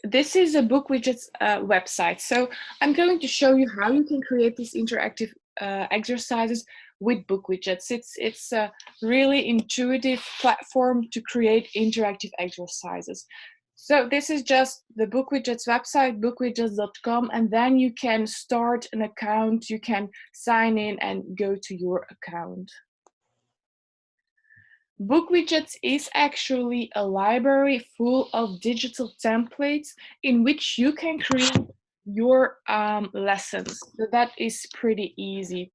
this is a BookWidgets website. So I'm going to show you how you can create these interactive exercises with BookWidgets. It's a really intuitive platform to create interactive exercises. So this is just the BookWidgets website, bookwidgets.com, and then you can start an account, you can sign in and go to your account. BookWidgets is actually a library full of digital templates in which you can create your lessons. So that is pretty easy.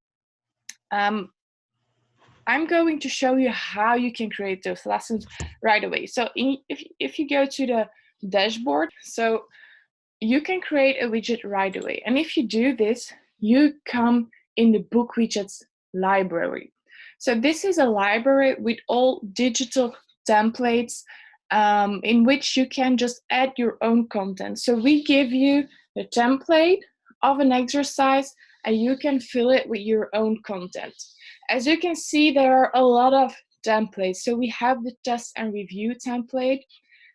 I'm going to show you how you can create those lessons right away. So if you go to the dashboard, so you can create a widget right away. And if you do this, you come in the BookWidgets library. So this is a library with all digital templates in which you can just add your own content. So we give you the template of an exercise and you can fill it with your own content. As you can see, there are a lot of templates. So we have the test and review template,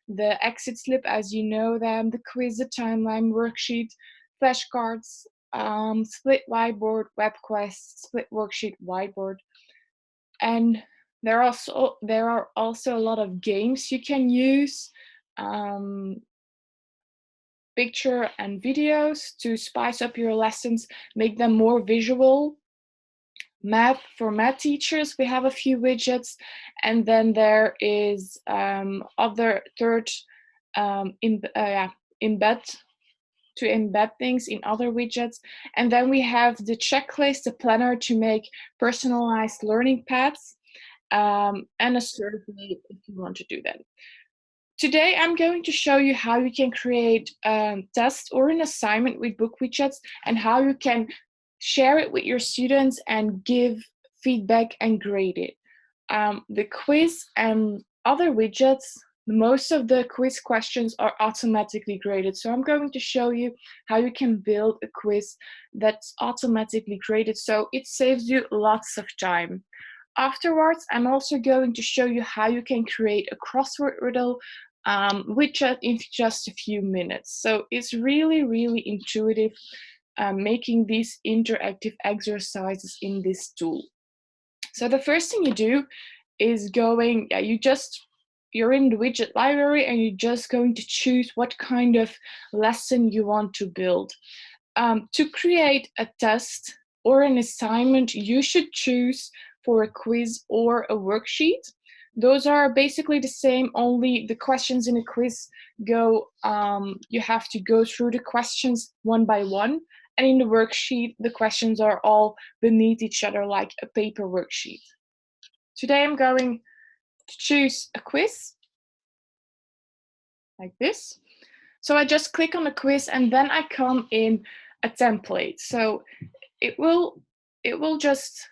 the exit slip as you know them, the quiz, the timeline, worksheet, flashcards, split whiteboard, web quest, split worksheet, whiteboard. And there are also a lot of games you can use, picture and videos to spice up your lessons, make them more visual. Math for math teachers, we have a few widgets, and then there is other third embed things in other widgets. And then we have the checklist, the planner to make personalized learning paths, and a survey if you want to do that. Today, I'm going to show you how you can create a test or an assignment with BookWidgets and how you can share it with your students and give feedback and grade it. The quiz and other widgets, most of the quiz questions are automatically graded. So I'm going to show you how you can build a quiz that's automatically graded. So it saves you lots of time. Afterwards, I'm also going to show you how you can create a crossword riddle in just a few minutes. So it's really, really intuitive making these interactive exercises in this tool. So the first thing you do is you're in the widget library and you're just going to choose what kind of lesson you want to build. To create a test or an assignment, you should choose for a quiz or a worksheet. Those are basically the same, only the questions in a quiz you have to go through the questions one by one. And in the worksheet, the questions are all beneath each other like a paper worksheet. Today I'm going to choose a quiz, like this. So I just click on the quiz and then I come in a template. So it will just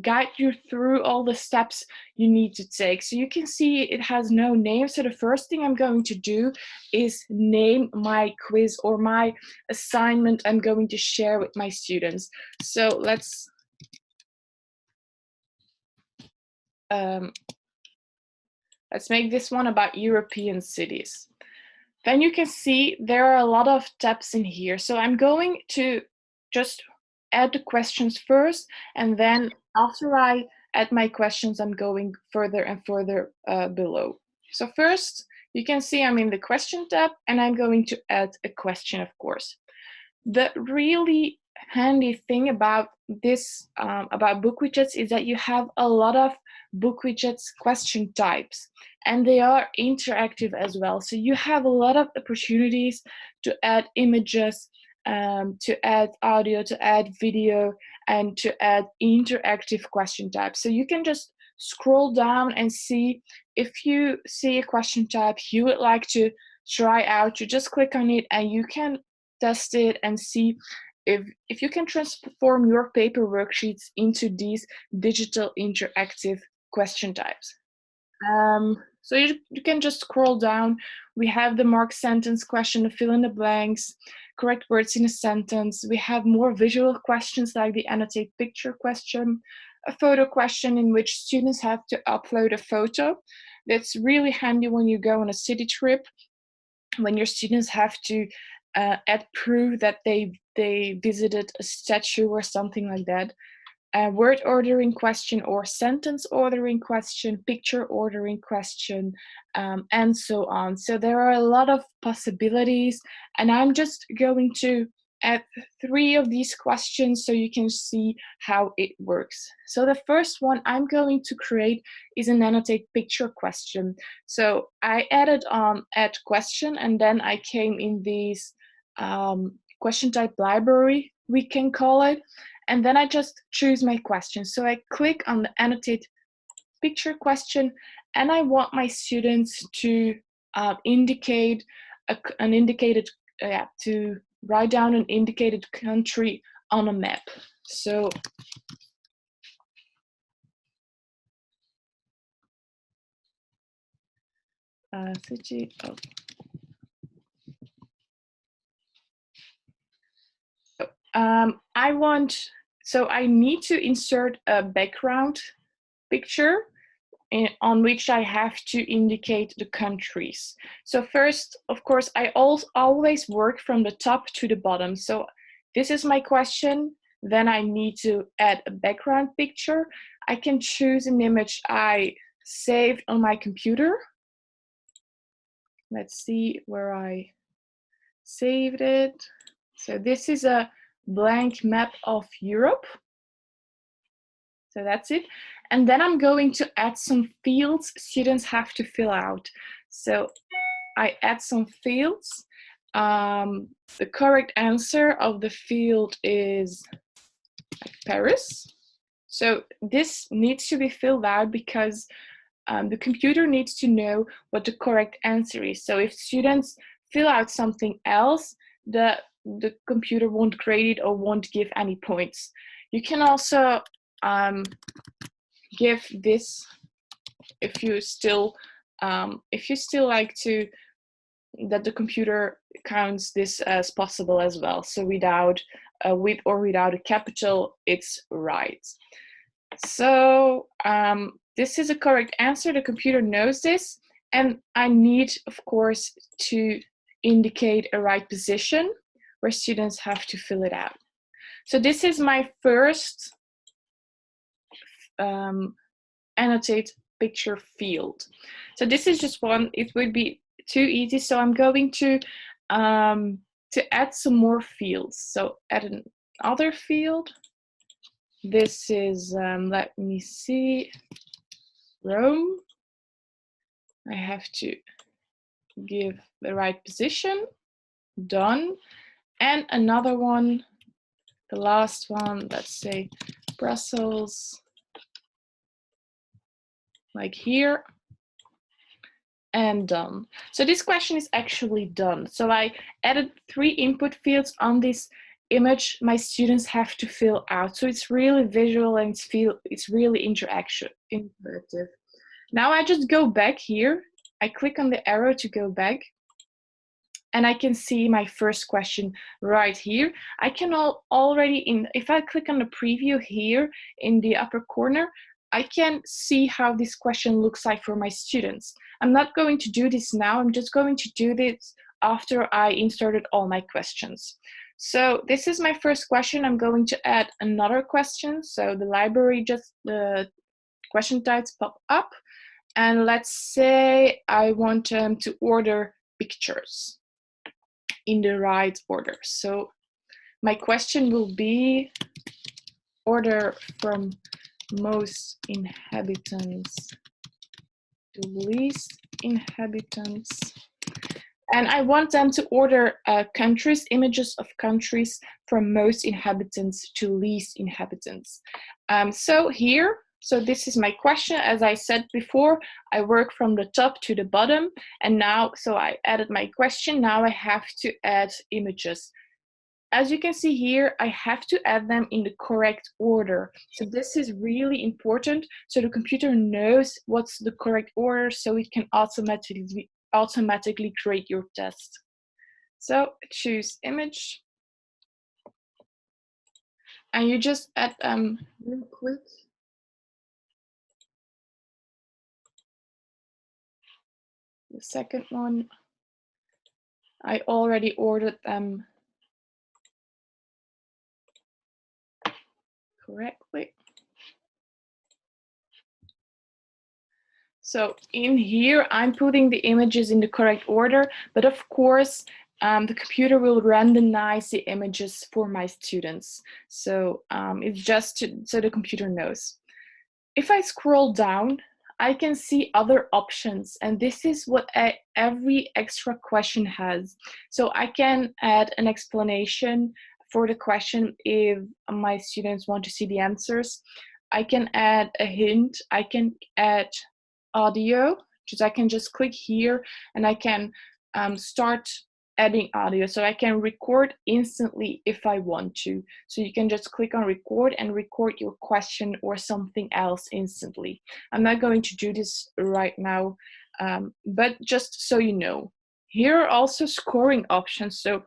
guide you through all the steps you need to take. So you can see it has no name. So the first thing I'm going to do is name my quiz or my assignment I'm going to share with my students. So let's make this one about European cities. Then you can see there are a lot of tabs in here. So I'm going to just add the questions first, and then after I add my questions, I'm going further and further below. So first, you can see I'm in the question tab, and I'm going to add a question, of course. The really handy thing about this, about BookWidgets, is that you have a lot of BookWidgets question types, and they are interactive as well. So you have a lot of opportunities to add images, to add audio, to add video, and to add interactive question types. So you can just scroll down and see if you see a question type you would like to try out. You just click on it and you can test it and see if you can transform your paper worksheets into these digital interactive question types. So you can just scroll down. We have the mark sentence question, the fill in the blanks, correct words in a sentence. We have more visual questions like the annotate picture question, a photo question in which students have to upload a photo. That's really handy when you go on a city trip. when your students have to add proof that they visited a statue or something like that. Word ordering question or sentence ordering question, picture ordering question, and so on. So there are a lot of possibilities, and I'm just going to add 3 of these questions so you can see how it works. So the first one I'm going to create is an annotate picture question. So I added add question, and then I came in this question type library, we can call it. And then I just choose my question. So I click on the annotate picture question, and I want my students to indicate an indicated, to write down an indicated country on a map. So city. Oh. I need to insert a background picture on which I have to indicate the countries. So first, of course, I always work from the top to the bottom. So this is my question. Then I need to add a background picture. I can choose an image I saved on my computer. Let's see where I saved it. So this is a blank map of Europe. So that's it. And then I'm going to add some fields students have to fill out. So I add some fields. The correct answer of the field is Paris. So this needs to be filled out because the computer needs to know what the correct answer is. So if students fill out something else, the computer won't grade it or won't give any points. You can also give this if you still like to that the computer counts this as possible as well. So without with or without a capital, it's right. So this is a correct answer. The computer knows this, and I need, of course, to indicate a right position where students have to fill it out. So this is my first annotate picture field. So this is just one. It would be too easy, so I'm going to add some more fields. So add another field. This is, let me see, Rome. I have to give the right position. Done. And another one, the last one, let's say Brussels, like here, and done. So this question is actually done. So I added 3 input fields on this image my students have to fill out. So it's really visual and it's really interactive. Now I just go back here. I click on the arrow to go back, and I can see my first question right here. I can already, if I click on the preview here in the upper corner, I can see how this question looks like for my students. I'm not going to do this now. I'm just going to do this after I inserted all my questions. So this is my first question. I'm going to add another question. So the library, just the question types pop up. And let's say I want them to order pictures in the right order. So my question will be order from most inhabitants to least inhabitants. And I want them to order countries, images of countries from most inhabitants to least inhabitants. So this is my question. As I said before, I work from the top to the bottom. And now, so I added my question. Now I have to add images. As you can see here, I have to add them in the correct order. So this is really important. So the computer knows what's the correct order, so it can automatically create your test. So choose image. And you just add real quick. The second one. I already ordered them correctly. So in here, I'm putting the images in the correct order, but of course, the computer will randomize the images for my students. So it's just so the computer knows. If I scroll down, I can see other options, and this is what every extra question has. So I can add an explanation for the question if my students want to see the answers. I can add a hint. I can add audio, just I can just click here and I can start adding audio. So I can record instantly if I want to. So you can just click on record and record your question or something else instantly. I'm not going to do this right now, but just so you know. Here are also scoring options. So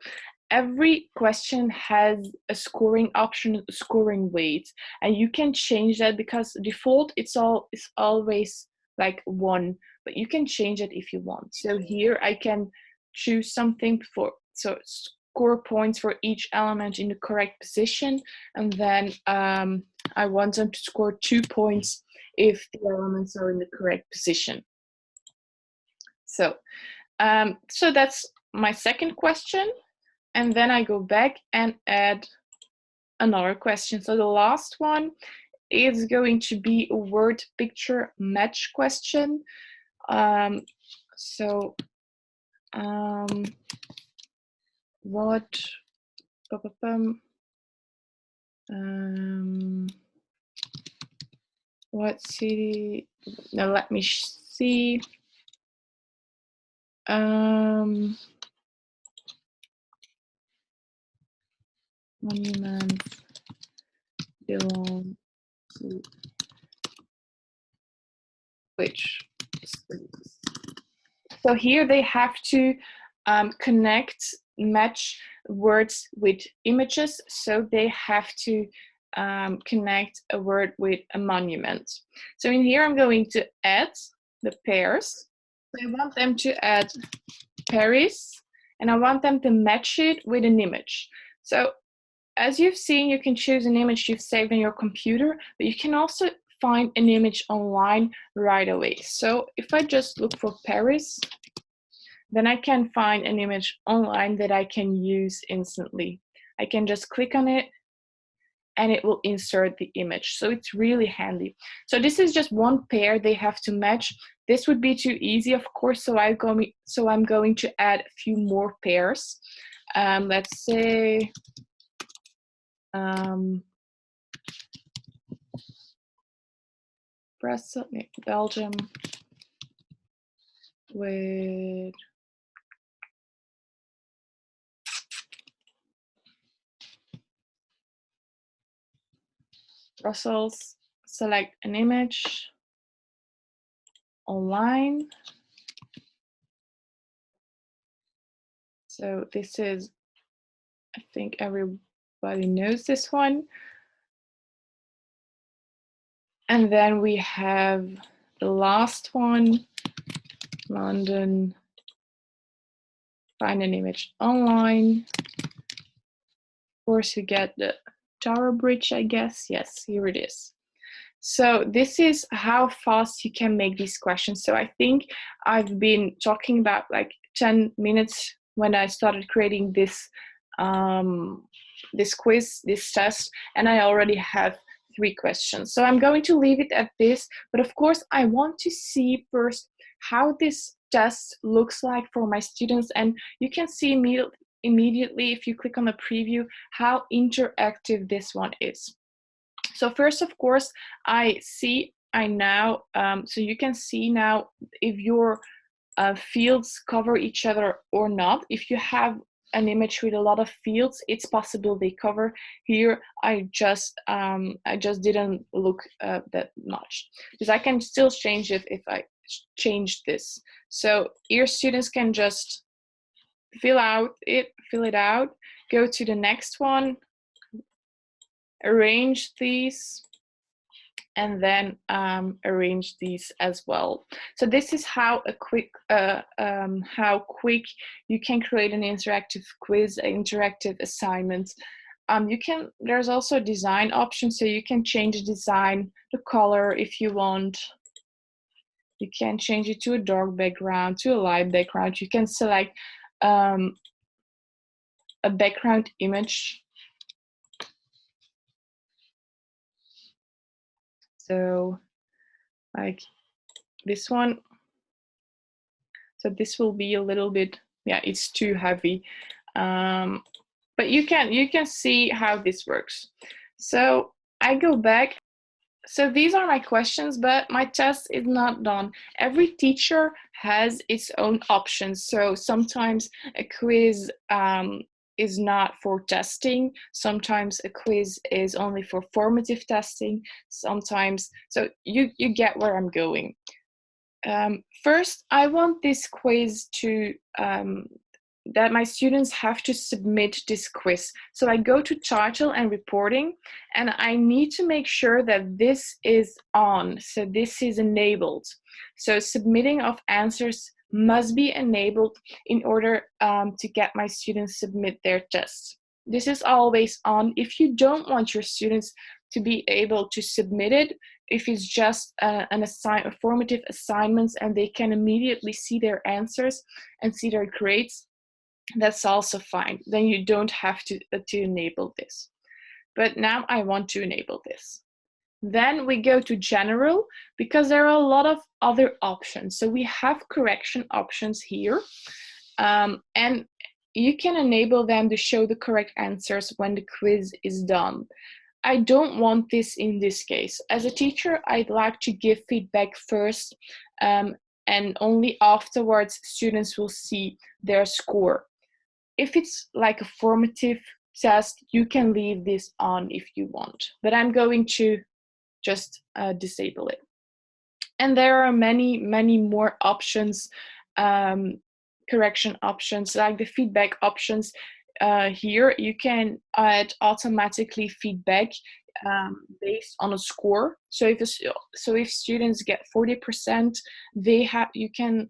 every question has a scoring option, a scoring weight, and you can change that because default it's always like 1, but you can change it if you want. So here I can choose something for, so score points for each element in the correct position, and then I want them to score 2 points if the elements are in the correct position. So so that's my second question. And then I go back and add another question. So the last one is going to be a word picture match question. What what city? Now let me see. Monuments belong to which cities? So here they have to match words with images. So they have to connect a word with a monument. So in here, I'm going to add the pairs. So I want them to add Paris, and I want them to match it with an image. So as you've seen, you can choose an image you've saved on your computer, but you can also find an image online right away. So if I just look for Paris, then I can find an image online that I can use instantly. I can just click on it and it will insert the image. So it's really handy. So this is just one pair they have to match. This would be too easy, of course, so I'm going to add a few more pairs. Let's say Brussels, Belgium with Brussels, select an image online. So this is, I think everybody knows this one. And then we have the last one, London, find an image online. Of course, you get the Tower Bridge, I guess. Yes, here it is. So this is how fast you can make these questions. So I think I've been talking about like 10 minutes when I started creating this this quiz, this test, and I already have 3 questions. So I'm going to leave it at this, but of course I want to see first how this test looks like for my students, and you can see immediately if you click on the preview how interactive this one is. So first, of course, so you can see now if your fields cover each other or not. If you have an image with a lot of fields, it's possible they cover. Here, I just didn't look that much, because I can still change it if I change this. So your students can just fill it out, go to the next one, arrange these, and then arrange these as well. So this is how quick you can create an interactive quiz, interactive assignment. There's also a design option, so you can change the design, the color if you want. You can change it to a dark background, to a light background. You can select a background image. So like this one. So this will be a little bit, yeah, it's too heavy. But you can see how this works. So I go back. So these are my questions, but my test is not done. Every teacher has its own options. So sometimes a quiz is not for testing. Sometimes a quiz is only for formative testing. Sometimes, so you get where I'm going. First, I want this quiz to that my students have to submit this quiz. So I go to title and reporting, and I need to make sure that this is on. So this is enabled. So submitting of answers must be enabled in order to get my students submit their tests. This is always on. If you don't want your students to be able to submit it, if it's just a formative assignments and they can immediately see their answers and see their grades, that's also fine. Then you don't have to enable this. But now I want to enable this. Then we go to general, because there are a lot of other options. So we have correction options here, and you can enable them to show the correct answers when the quiz is done. I don't want this in this case. As a teacher, I'd like to give feedback first, and only afterwards students will see their score. If it's like a formative test, you can leave this on if you want, but I'm going to just disable it. And there are many more options, correction options, like the feedback options. Here you can add automatically feedback based on a score. So if students get 40%, you can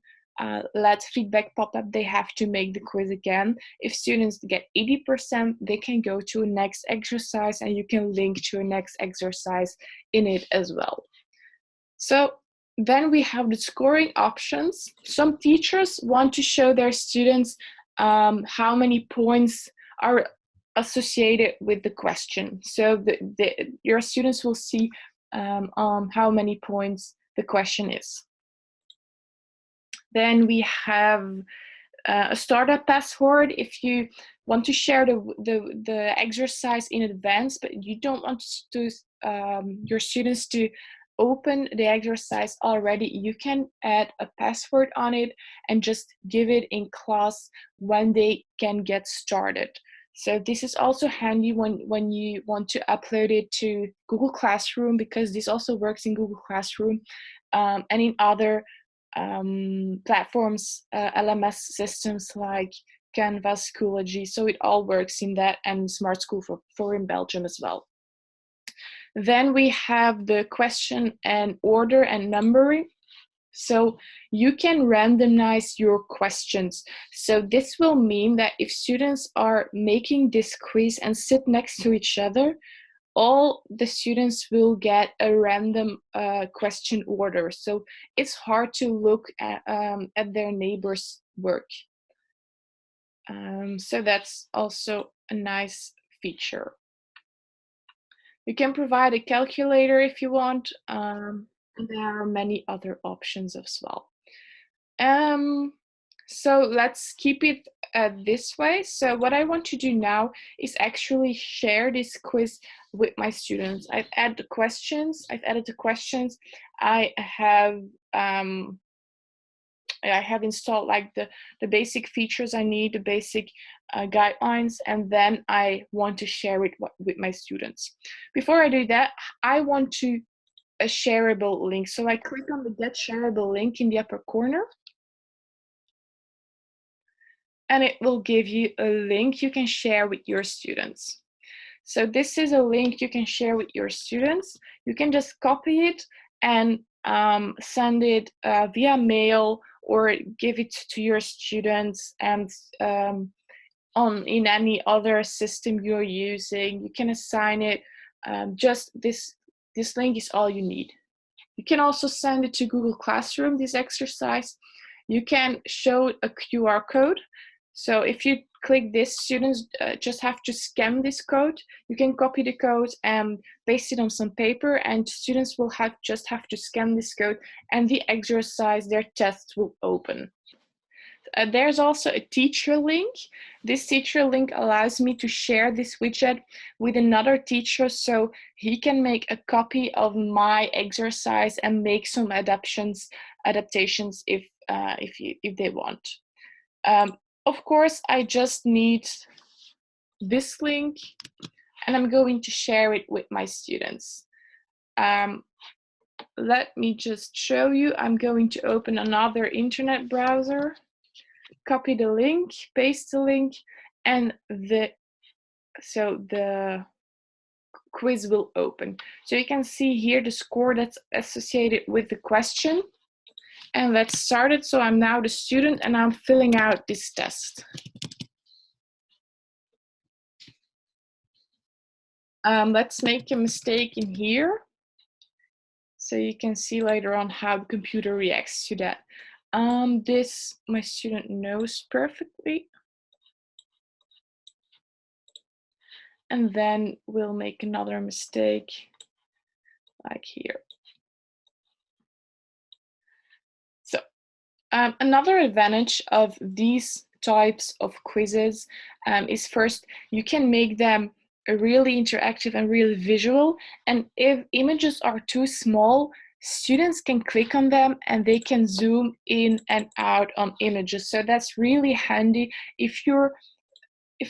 let feedback pop up. They have to make the quiz again. If students get 80%, they can go to a next exercise, and you can link to a next exercise in it as well. So then we have the scoring options. Some teachers want to show their students how many points are associated with the question. So your students will see how many points the question is. Then we have a startup password. If you want to share the exercise in advance, but you don't want your students to open the exercise already, you can add a password on it and just give it in class when they can get started. So this is also handy when you want to upload it to Google Classroom, because this also works in Google Classroom and in other platforms, LMS systems like Canva, Schoology. So it all works in that, and Smart School for in Belgium as well. Then we have the question and order and numbering. So you can randomize your questions. So this will mean that if students are making this quiz and sit next to each other, all the students will get a random question order. So it's hard to look at their neighbor's work. So that's also a nice feature. You can provide a calculator if you want. And there are many other options as well. So let's keep it this way. So what I want to do now is actually share this quiz with my students. I've added the questions. I have installed like the basic features I need, the basic guidelines, and then I want to share it with my students. Before I do that, I want a shareable link. So I click on the Get Shareable link in the upper corner, and it will give you a link you can share with your students. So this is a link you can share with your students. You can just copy it and send it via mail or give it to your students, and in any other system you're using. You can assign it. Just this link is all you need. You can also send it to Google Classroom, this exercise. You can show a QR code. So if you click this, students just have to scan this code. You can copy the code and paste it on some paper, and students will just have to scan this code, and the exercise, their test will open. There's also a teacher link. This teacher link allows me to share this widget with another teacher, so he can make a copy of my exercise and make some adaptations if they want. Of course, I just need this link, and I'm going to share it with my students. Let me just show you. I'm going to open another internet browser, copy the link, paste the link, and the quiz will open. So you can see here the score that's associated with the question. And let's start it. So I'm now the student and I'm filling out this test. Let's make a mistake in here. So you can see later on how the computer reacts to that. This my student knows perfectly. And then we'll make another mistake like here. So another advantage of these types of quizzes is, first, you can make them really interactive and really visual. And if images are too small, students can click on them and they can zoom in and out on images. So that's really handy if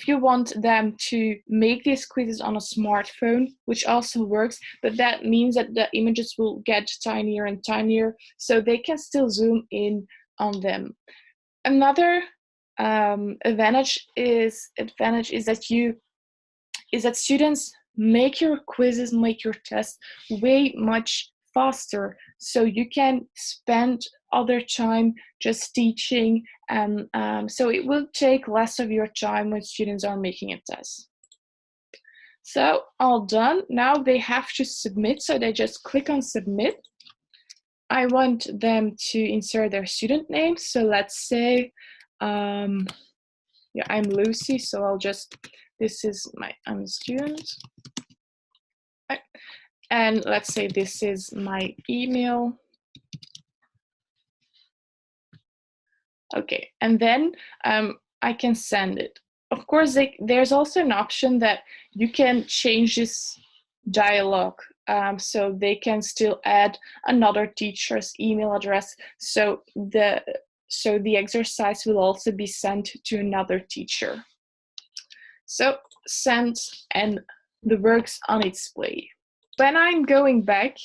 you want them to make these quizzes on a smartphone, which also works, but that means that the images will get tinier and tinier, so they can still zoom in on them. Another advantage is that students make your quizzes, make your tests way much faster, so you can spend other time just teaching, and so it will take less of your time when students are making a test. So all done. Now they have to submit, so they just click on submit. I want them to insert their student name, so let's say I'm Lucy, so I'm a student. Right. And let's say this is my email. Okay, and then I can send it. Of course, there's also an option that you can change this dialog, so they can still add another teacher's email address. So the exercise will also be sent to another teacher. So send, and the work's on its way. When I'm going back,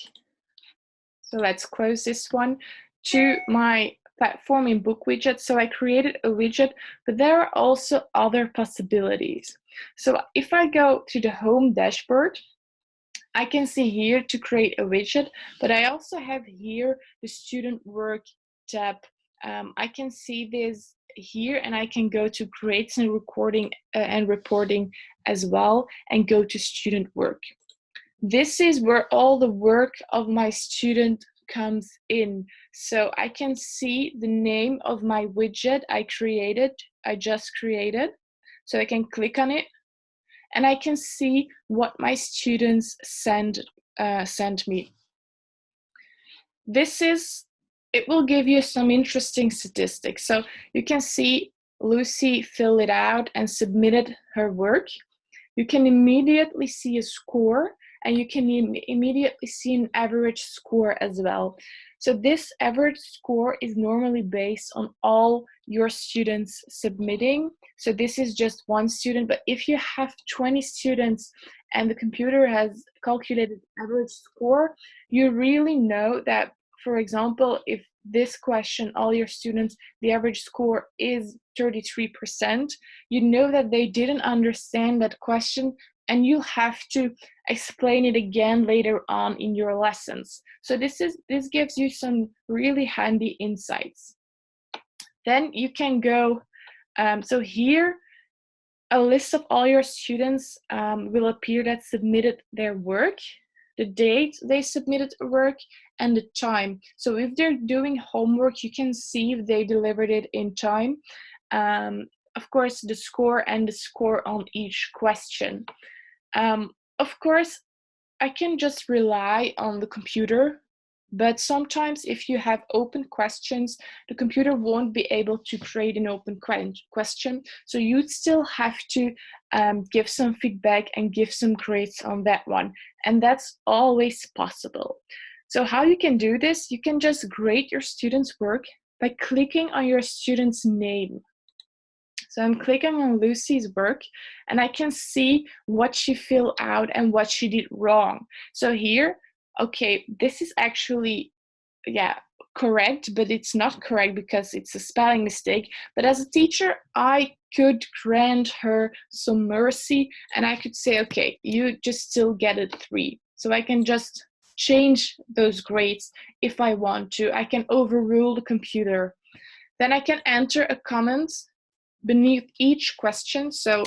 so let's close this one, to my platform in BookWidgets. So I created a widget, but there are also other possibilities. So if I go to the home dashboard, I can see here to create a widget, but I also have here the student work tab. I can see this here, and I can go to grades and recording and reporting as well, and go to student work. This is where all the work of my student comes in. So I can see the name of my widget I just created. So I can click on it, and I can see what my students sent me. It will give you some interesting statistics. So you can see Lucy filled it out and submitted her work. You can immediately see a score, and you can immediately see an average score as well. So this average score is normally based on all your students submitting. So this is just one student, but if you have 20 students and the computer has calculated average score, you really know that, for example, if this question, all your students, the average score is 33%, you know that they didn't understand that question, and you'll have to explain it again later on in your lessons. So this gives you some really handy insights. Then you can go, so here, a list of all your students will appear that submitted their work, the date they submitted work, and the time. So if they're doing homework, you can see if they delivered it in time. Of course, the score and the score on each question. Of course, I can just rely on the computer, but sometimes if you have open questions, the computer won't be able to create an open question. So you'd still have to give some feedback and give some grades on that one. And that's always possible. So how you can do this, you can just grade your student's work by clicking on your student's name. So I'm clicking on Lucy's work, and I can see what she filled out and what she did wrong. So here, okay, this is actually, yeah, correct, but it's not correct because it's a spelling mistake. But as a teacher, I could grant her some mercy, and I could say, okay, you just still get a 3. So I can just change those grades if I want to. I can overrule the computer. Then I can enter a comment beneath each question, so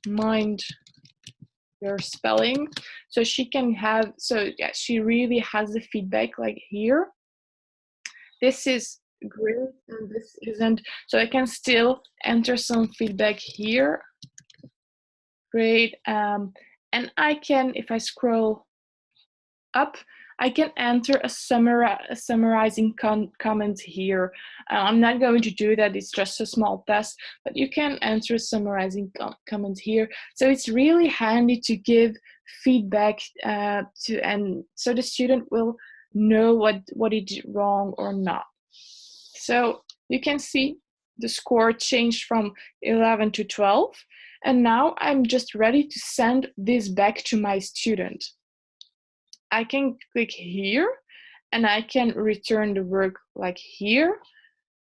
mind your spelling. So she can have, so yeah, she really has the feedback like here. This is great and this isn't. So I can still enter some feedback here. Great. And I can, if I scroll up, I can enter a summarizing comment here. I'm not going to do that, it's just a small test, but you can enter a summarizing comment here. So it's really handy to give feedback and so the student will know what he did wrong or not. So you can see the score changed from 11 to 12, and now I'm just ready to send this back to my student. I can click here and I can return the work like here.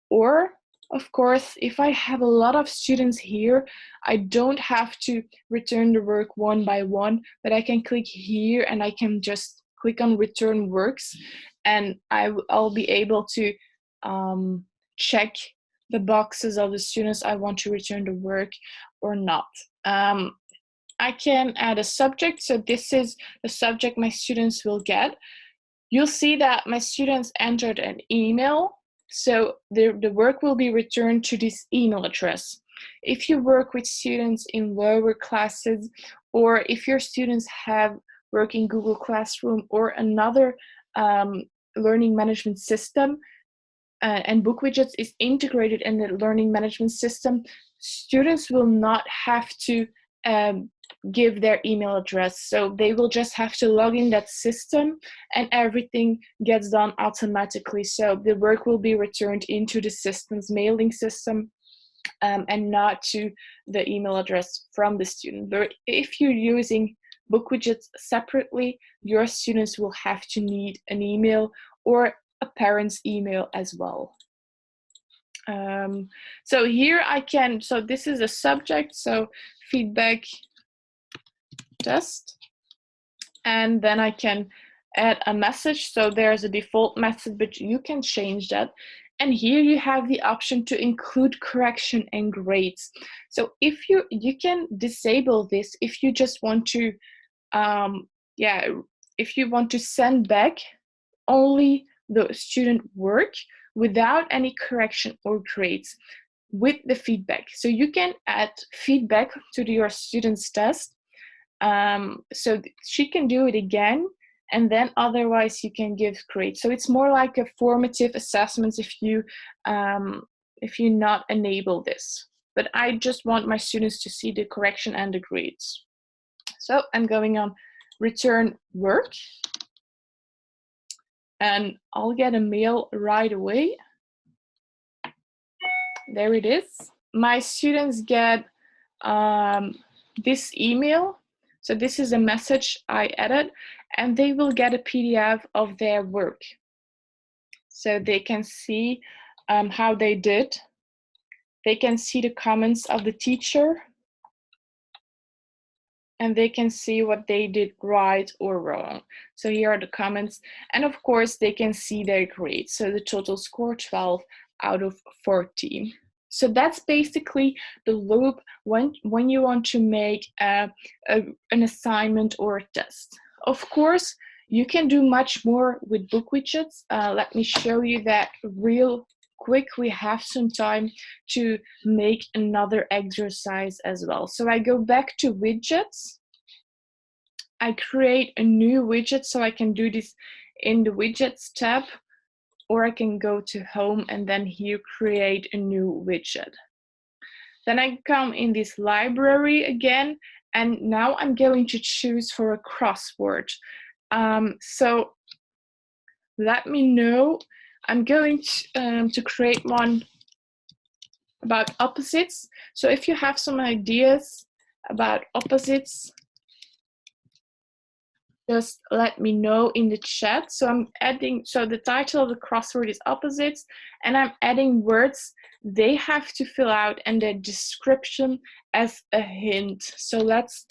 Or, of course, if I have a lot of students here, I don't have to return the work one by one, but I can click here and I can just click on return works, and I'll be able to check the boxes of the students I want to return the work or not. I can add a subject, so this is the subject my students will get. You'll see that my students entered an email, so the work will be returned to this email address. If you work with students in lower classes, or if your students have work in Google Classroom or another learning management system, and BookWidgets is integrated in the learning management system, students will not have to give their email address. So they will just have to log in that system and everything gets done automatically. So the work will be returned into the system's mailing system and not to the email address from the student. But if you're using BookWidgets separately, your students will have to need an email or a parent's email as well. So here I can, so this is a subject, so feedback test, and then I can add a message. So there's a default message, but you can change that. And here you have the option to include correction and grades. So if you can disable this if you just want to, if you want to send back only the student work without any correction or grades with the feedback. So you can add feedback to your student's test. So she can do it again, and then otherwise you can give grades. So it's more like a formative assessment if you not enable this. But I just want my students to see the correction and the grades. So I'm going on return work, and I'll get a mail right away. There it is. My students get this email. So this is a message I added, and they will get a PDF of their work. so they can see how they did. They can see the comments of the teacher, and they can see what they did right or wrong. So here are the comments, and of course they can see their grade. So the total score 12 out of 14. So that's basically the loop when you want to make an assignment or a test. Of course, you can do much more with BookWidgets. Let me show you that real quick. We have some time to make another exercise as well. So I go back to widgets. I create a new widget, so I can do this in the widgets tab, or I can go to home and then here create a new widget. Then I come in this library again, and now I'm going to choose for a crossword. So let me know. I'm going to create one about opposites. So if you have some ideas about opposites, just let me know in the chat. So I'm adding, so the title of the crossword is opposites, and I'm adding words they have to fill out and their description as a hint. So let's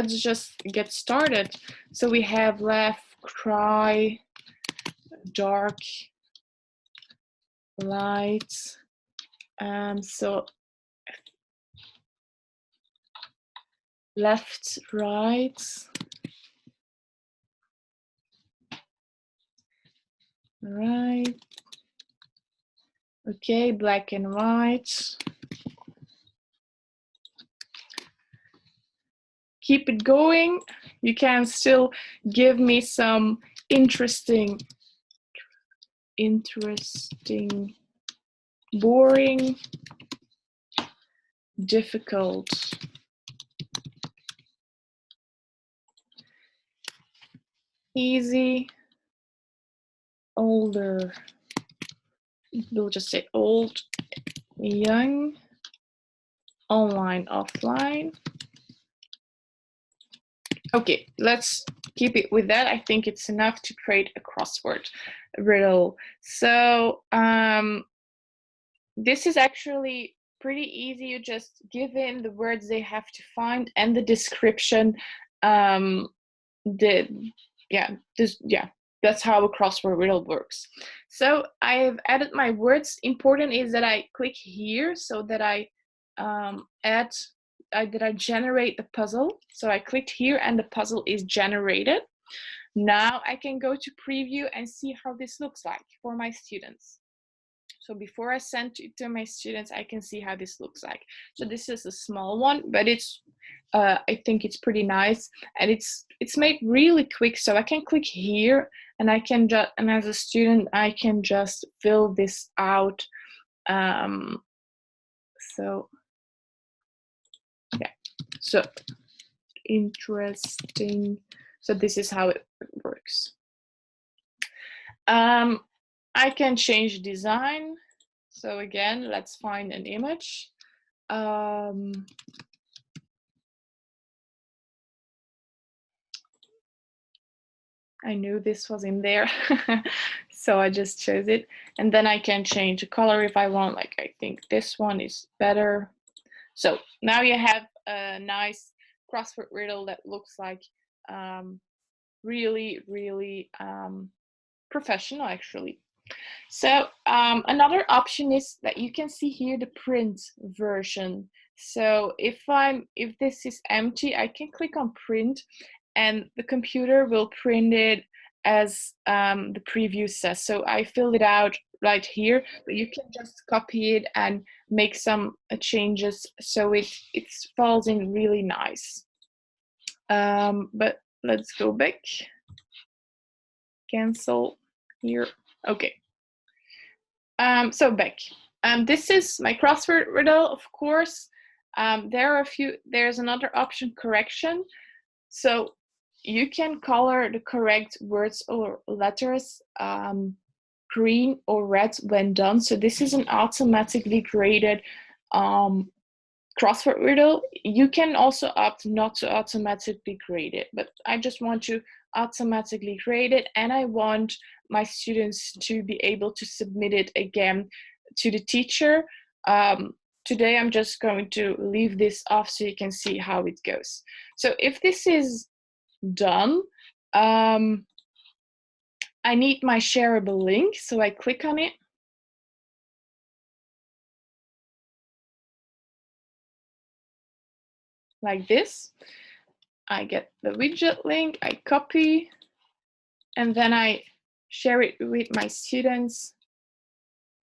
just get started. So we have laugh, cry, dark, light. So left, right, right. Okay, black and white. Keep it going. You can still give me some interesting, boring, difficult, easy, older. We'll just say old, young, online, offline. Okay, let's keep it with that. I think it's enough to create a crossword riddle. So this is actually pretty easy. You just give in the words they have to find and the description. That's how a crossword riddle works. So I've added my words. Important is that I click here so that I generate the puzzle. So I clicked here and the puzzle is generated. Now I can go to preview and see how this looks like for my students. So before I send it to my students, I can see how this looks like. So this is a small one, but it's I think it's pretty nice, and it's made really quick. So I can click here, and I can just, and as a student, I can just fill this out. So yeah, so interesting. So this is how it works. I can change design. So again, let's find an image. I knew this was in there, so I just chose it. And then I can change the color if I want, like I think this one is better. So now you have a nice crossword riddle that looks like really, really professional actually. So another option is that you can see here the print version. So if this is empty, I can click on print, and the computer will print it as the preview says. So I filled it out right here, but you can just copy it and make some changes so it falls in really nice. But let's go back. Cancel here. Okay. So back. This is my crossword riddle, of course. There's another option, correction. So you can color the correct words or letters green or red when done. So this is an automatically graded crossword riddle. You can also opt not to automatically grade it, but I just want to automatically graded, and I want my students to be able to submit it again to the teacher. Today I'm just going to leave this off so you can see how it goes. So if this is done, I need my shareable link, so I click on it. Like this. I get the widget link, I copy, and then I share it with my students.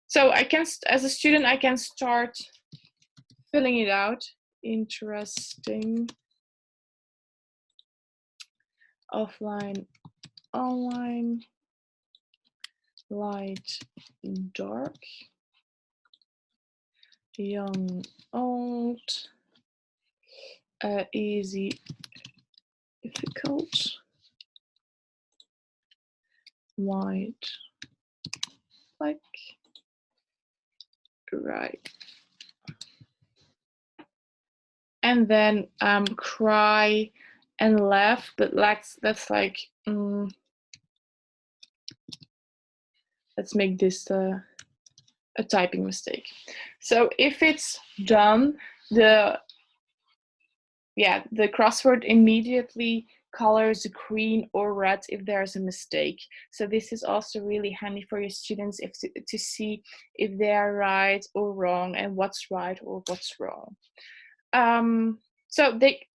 So I can, as a student, I can start filling it out. Interesting. Offline, online, light, dark, young, old, easy, difficult, white, black, right. And then cry and laugh, but that's like, let's make this a typing mistake. So if it's done, the crossword immediately colors green or red if there's a mistake. So this is also really handy for your students to see if they are right or wrong and what's right or what's wrong. So they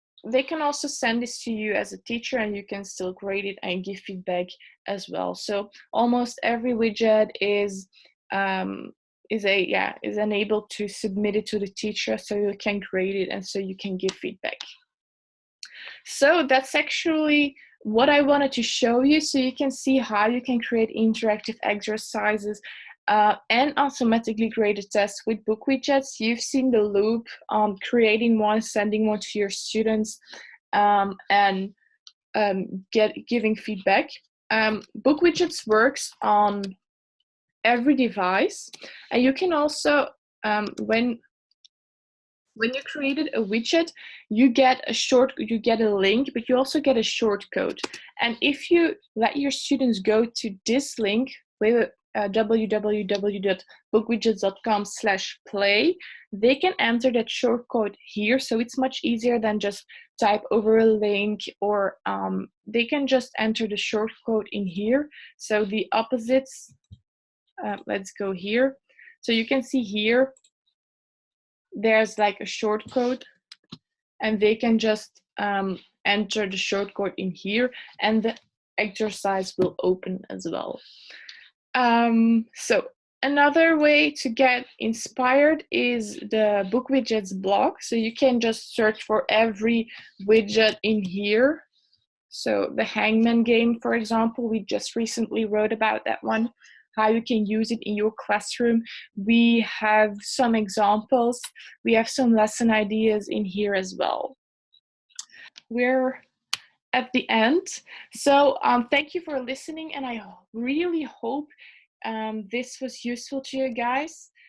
can also send this to you as a teacher, and you can still grade it and give feedback as well. So almost every widget is enabled to submit it to the teacher, so you can grade it and so you can give feedback. So that's actually what I wanted to show you, so you can see how you can create interactive exercises and automatically graded tests with BookWidgets. You've seen the loop on creating one, sending one to your students, and giving feedback. BookWidgets works on every device, and you can also, when you created a widget, you get a link, but you also get a shortcode. And if you let your students go to this link, www.bookwidgets.com/play, they can enter that shortcode here. So it's much easier than just type over a link, or they can just enter the shortcode in here. So the opposites, let's go here. So you can see here, there's like a shortcode, and they can just enter the shortcode in here, and the exercise will open as well. So another way to get inspired is the BookWidgets blog. So you can just search for every widget in here. So the hangman game, for example, we just recently wrote about that one, how you can use it in your classroom. We have some examples. We have some lesson ideas in here as well. We're at the end. So thank you for listening, and I really hope this was useful to you guys.